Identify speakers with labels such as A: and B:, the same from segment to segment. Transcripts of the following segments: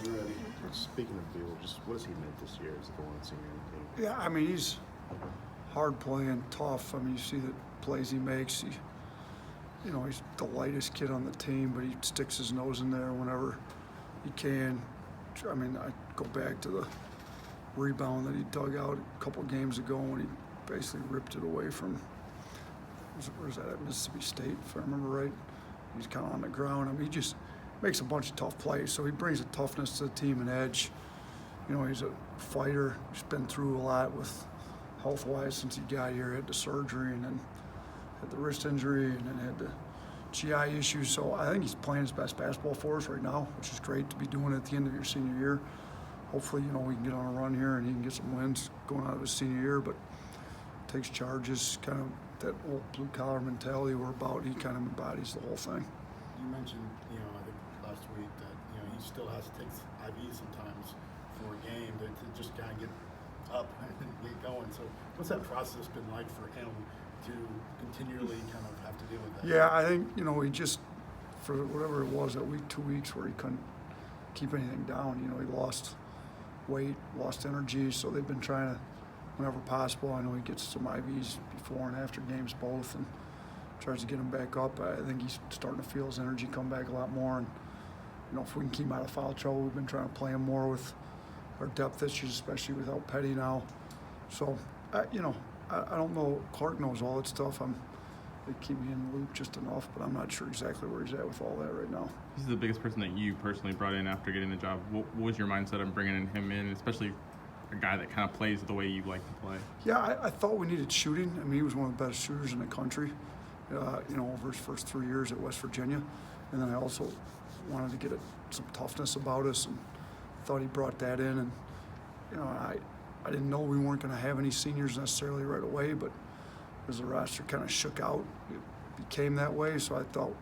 A: ready.
B: Speaking of Beetle, just what has he meant this year as a goal-line senior on the team?
C: Yeah, I mean, he's hard playing, tough. I mean, you see the plays he makes. He's the lightest kid on the team, but he sticks his nose in there whenever he can. I mean, I go back to the rebound that he dug out a couple games ago when he basically ripped it away from, where's that, at Mississippi State, if I remember right. He's kind of on the ground. I mean, he just makes a bunch of tough plays, so he brings a toughness to the team and edge. He's a fighter. He's been through a lot with health-wise since he got here. He had the surgery and then had the wrist injury and then had the GI issues. So I think he's playing his best basketball for us right now, which is great to be doing at the end of your senior year. Hopefully, we can get on a run here and he can get some wins going out of his senior year, but takes charges, kind of that old blue-collar mentality we're about. He kind of embodies the whole thing.
A: You mentioned, I think last week that, he still has to take IV sometimes for a game to just kind of get up and get going. So what's that process been like for him to continually kind of have to deal with that?
C: Yeah, I think, he just, for whatever it was, that week, 2 weeks where he couldn't keep anything down, he lost weight, lost energy, so they've been trying to, whenever possible, I know he gets some IVs before and after games both and tries to get him back up. I think he's starting to feel his energy come back a lot more, and if we can keep him out of foul trouble, we've been trying to play him more with our depth issues, especially without Petty now. So, I don't know. Clark knows all that stuff. They keep me in the loop just enough, but I'm not sure exactly where he's at with all that right now.
D: He's the biggest person that you personally brought in after getting the job. What was your mindset on bringing him in, especially a guy that kind of plays the way you like to play?
C: Yeah, I thought we needed shooting. I mean, he was one of the best shooters in the country, over his first 3 years at West Virginia. And then I also wanted to get some toughness about us, and thought he brought that in. And, I didn't know we weren't going to have any seniors necessarily right away, but as the roster kind of shook out, it became that way. So I thought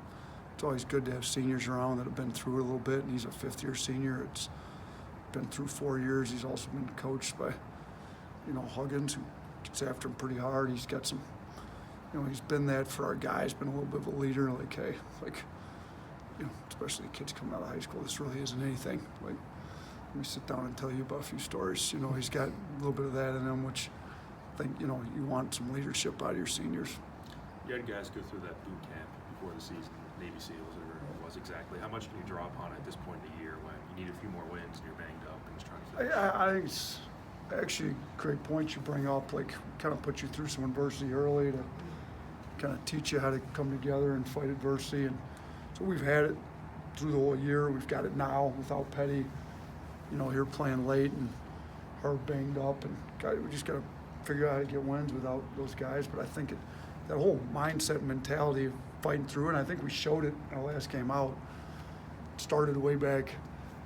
C: it's always good to have seniors around that have been through it a little bit, and he's a fifth-year senior. It's been through 4 years. He's also been coached by, Huggins, who gets after him pretty hard. He's got some, he's been that for our guys, been a little bit of a leader. Like, hey, especially kids coming out of high school, this really isn't anything. Like, let me sit down and tell you about a few stories. He's got a little bit of that in him, which I think, you want some leadership out of your seniors.
E: You had guys go through that boot camp before the season, Navy SEALs, whatever it was exactly. How much can you draw upon at this point in the year when you need a few more wins and you're banged up and just trying to finish?
C: I think it's actually a great point you bring up, like kind of put you through some adversity early to kind of teach you how to come together and fight adversity. And so we've had it through the whole year. We've got it now without Petty, here playing late and Herb banged up. And we just got to figure out how to get wins without those guys. But I think that whole mindset and mentality of fighting through, and I think we showed it in our last game out. It started way back,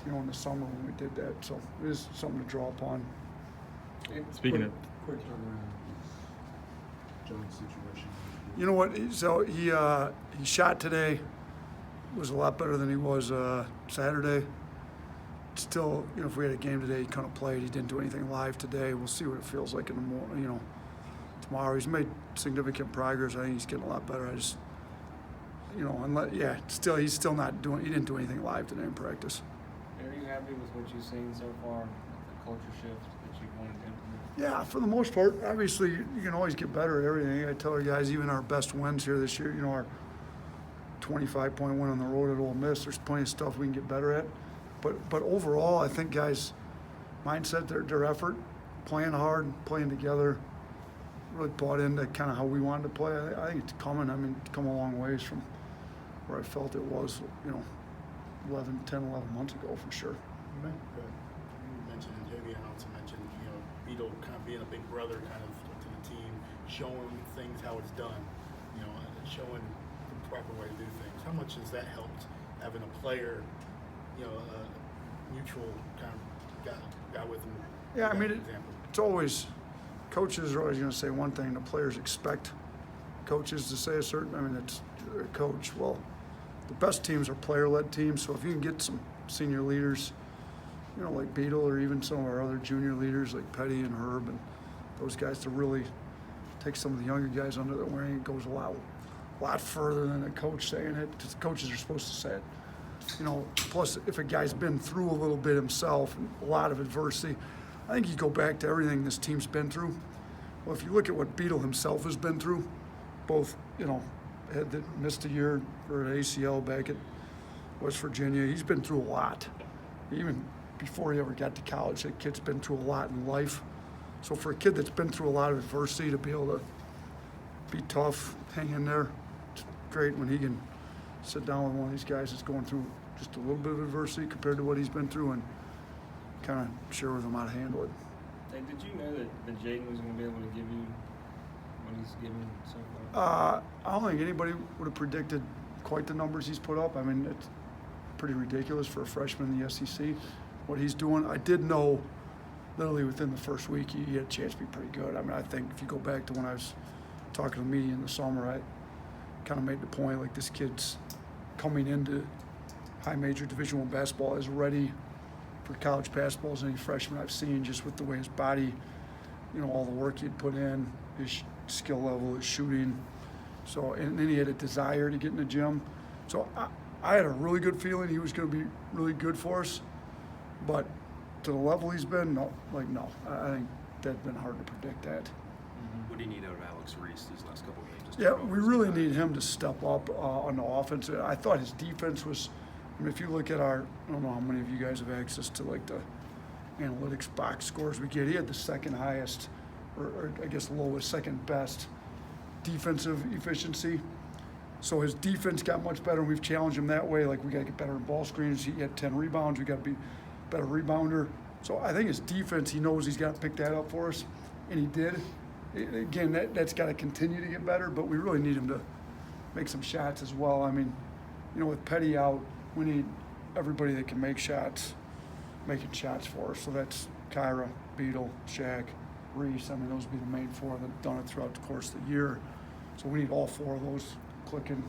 C: in the summer when we did that. So it is something to draw upon.
D: Speaking of
F: quick turnaround, Jones situation.
C: You know what? So he shot today. Was a lot better than he was Saturday. Still, if we had a game today, he couldn't have played. He didn't do anything live today. We'll see what it feels like in the morning. Tomorrow. He's made significant progress. I think he's getting a lot better. I just, he's still not doing. He didn't do anything live today in practice.
G: Are you happy with what you've seen so far, the culture shift that you've wanted to implement?
C: Yeah, for the most part. Obviously, you can always get better at everything. I tell our guys, even our best wins here this year, our 25-point win on the road at Ole Miss, there's plenty of stuff we can get better at. But overall, I think guys' mindset, their effort, playing hard, playing together, really bought into kind of how we wanted to play. I think it's coming. I mean, it's come a long ways from where I felt it was, 10, 11 months ago for sure.
A: You mentioned Jimmy, and also mentioned, Beetle kind of being a big brother kind of to the team, showing things how it's done, showing the proper way to do things. How much has that helped having a player, a mutual kind of guy with him?
C: Yeah, I mean,
A: example.
C: it's always, coaches are always going to say one thing. The players expect coaches to say a certain, it's a coach. Well, the best teams are player-led teams, so if you can get some senior leaders, like Beetle, or even some of our other junior leaders like Petty and Herb and those guys to really take some of the younger guys under their wing, it goes a lot further than a coach saying it, because the coaches are supposed to say it. You know, plus if a guy's been through a little bit himself, a lot of adversity, I think you go back to everything this team's been through. Well, if you look at what Beetle himself has been through, both, you know, missed a year for an ACL back at West Virginia. He's been through a lot. Even before he ever got to college, that kid's been through a lot in life. So for a kid that's been through a lot of adversity to be able to be tough, hang in there, it's great when he can sit down with one of these guys that's going through just a little bit of adversity compared to what he's been through and kind of share with him how to handle it.
G: Hey, did you know that Jaden was going to be able to give you what he's given so far?
C: I don't think anybody would have predicted quite the numbers he's put up. I mean, it's pretty ridiculous for a freshman in the SEC, what he's doing. I did know literally within the first week he had a chance to be pretty good. I mean, I think if you go back to when I was talking to the media in the summer, I kind of made the point, like, this kid's coming into high major Division I basketball as ready for college basketball as any freshman I've seen, just with the way his body, you know, all the work he'd put in, his skill level, his shooting. So, and then he had a desire to get in the gym. So I had a really good feeling he was going to be really good for us. But to the level he's been, no. I think that's been hard to predict that.
E: What do you need out of Alex Reese these last couple games? Just
C: Yeah,
E: turnovers
C: we really
E: and
C: need him to step up on the offense. I thought his defense was, I mean, if you look at our, I don't know how many of you guys have access to like the analytics box scores we get. He had the second highest, or I guess lowest, second best defensive efficiency. So his defense got much better, and we've challenged him that way. Like, we got to get better in ball screens. He had 10 rebounds. We got to be better rebounder. So I think his defense, he knows he's got to pick that up for us, and he did. Again, that's got to continue to get better, but we really need him to make some shots as well. I mean, you know, with Petty out, we need everybody that can make shots, making shots for us. So that's Kyra, Beetle, Shaq, Reese. I mean, those would be the main four that have done it throughout the course of the year. So we need all four of those clicking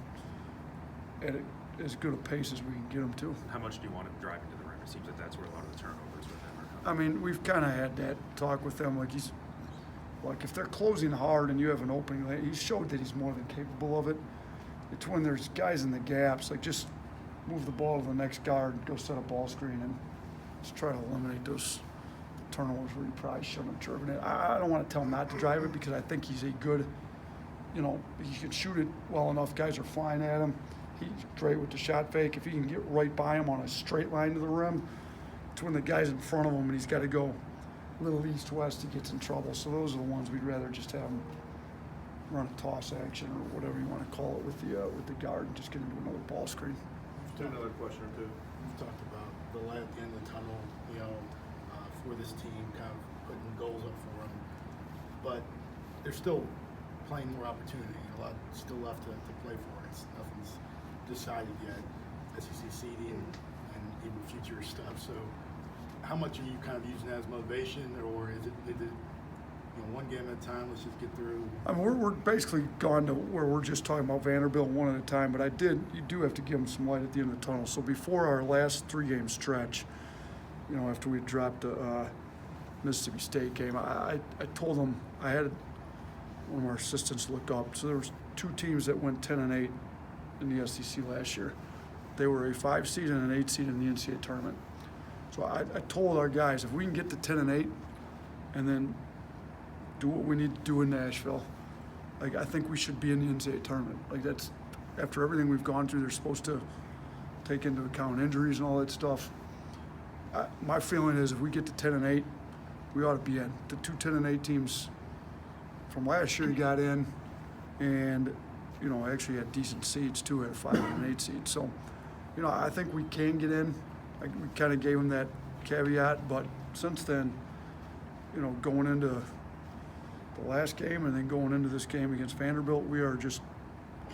C: at as good a pace as we can get them to.
E: how much do you want him driving to the rim? It seems like that's where a lot of the turnovers with him are coming.
C: I mean, we've kind of had that talk with them. Like if they're closing hard and you have an opening, he showed that he's more than capable of it. It's when there's guys in the gaps, like, just move the ball to the next guard, go set a ball screen, and just try to eliminate those turnovers where you probably shouldn't have driven it. I don't want to tell him not to drive it, because I think he's a good, you know, he can shoot it well enough. Guys are flying at him. He's great with the shot fake. If he can get right by him on a straight line to the rim, it's when the guy's in front of him and he's got to go a little east-west, he gets in trouble. So those are the ones we'd rather just have him run a toss action or whatever you want to call it with the guard and just get into another ball screen.
F: Another question or two.
A: We've talked about the light at the end of the tunnel, you know, for this team, kind of putting goals up for them. But there's still plenty more opportunity, a lot still left to play for. Nothing's decided yet, SEC seeding and even future stuff. So how much are you kind of using that as motivation, or is it you know, one game at a time, let's just get through?
C: I mean, we're basically gone to where we're just talking about Vanderbilt one at a time, but you do have to give them some light at the end of the tunnel. So before our last 3-game stretch, you know, after we dropped a Mississippi State game, I told them, I had one of our assistants look up. So there was 2 teams that went 10-8 in the SEC last year. They were a 5 seed and an 8 seed in the NCAA tournament. So I told our guys, if we can get to 10-8 and then do what we need to do in Nashville, like, I think we should be in the NCAA tournament. Like, that's, after everything we've gone through, they're supposed to take into account injuries and all that stuff. My feeling is if we get to 10-8, we ought to be in. The 2 10-8 teams from last year got in, and, you know, actually had decent seeds too, had a 5 and an 8 seed. So, you know, I think we can get in. We kind of gave them that caveat, but since then, you know, going into the last game and then going into this game against Vanderbilt, we are just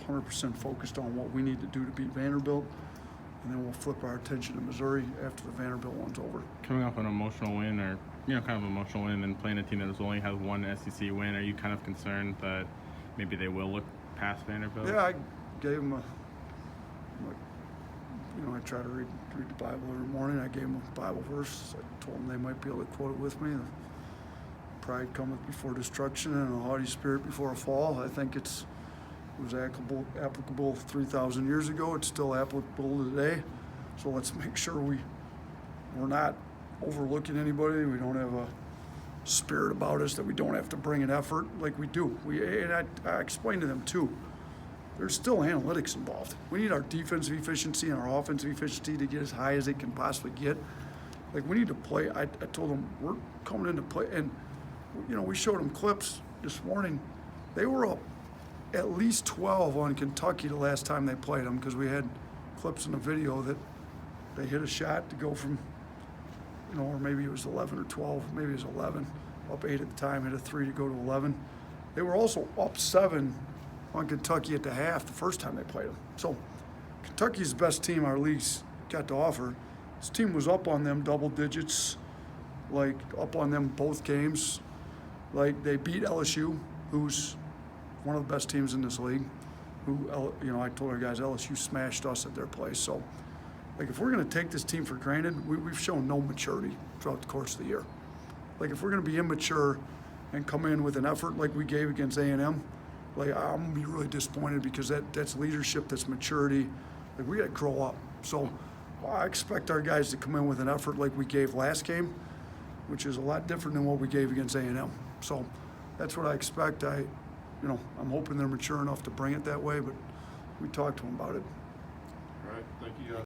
C: 100% focused on what we need to do to beat Vanderbilt, and then we'll flip our attention to Missouri after the Vanderbilt one's over.
D: Coming off an emotional win, or, you know, kind of emotional win, and playing a team that only has one SEC win, are you kind of concerned that maybe they will look past Vanderbilt?
C: Yeah, I gave them you know, I try to read the Bible every morning. I gave them a Bible verse. I told them they might be able to quote it with me. Pride cometh before destruction, and a haughty spirit before a fall. I think it was applicable 3,000 years ago. It's still applicable today. So let's make sure we're not overlooking anybody. We don't have a spirit about us that we don't have to bring an effort like we do. And I explained to them too, there's still analytics involved. We need our defensive efficiency and our offensive efficiency to get as high as it can possibly get. Like, we need to play. I told them we're coming into play, and we showed them clips this morning. They were up at least 12 on Kentucky the last time they played them, because we had clips in the video that they hit a shot to go from, or maybe it was 11 or 12, maybe it was 11, up 8 at the time, hit a 3 to go to 11. They were also up 7 on Kentucky at the half the first time they played them. So Kentucky's the best team our league's got to offer. This team was up on them double digits, like up on them both games. Like, they beat LSU, who's one of the best teams in this league. I told our guys LSU smashed us at their place. So, like, if we're going to take this team for granted, we've shown no maturity throughout the course of the year. Like, if we're going to be immature and come in with an effort like we gave against A&M, like, I'm going to be really disappointed, because that's leadership, that's maturity. Like, we got to grow up. So I expect our guys to come in with an effort like we gave last game, which is a lot different than what we gave against A&M. So that's what I expect. I'm hoping they're mature enough to bring it that way, but we talked to them about it.
F: All right, thank you guys.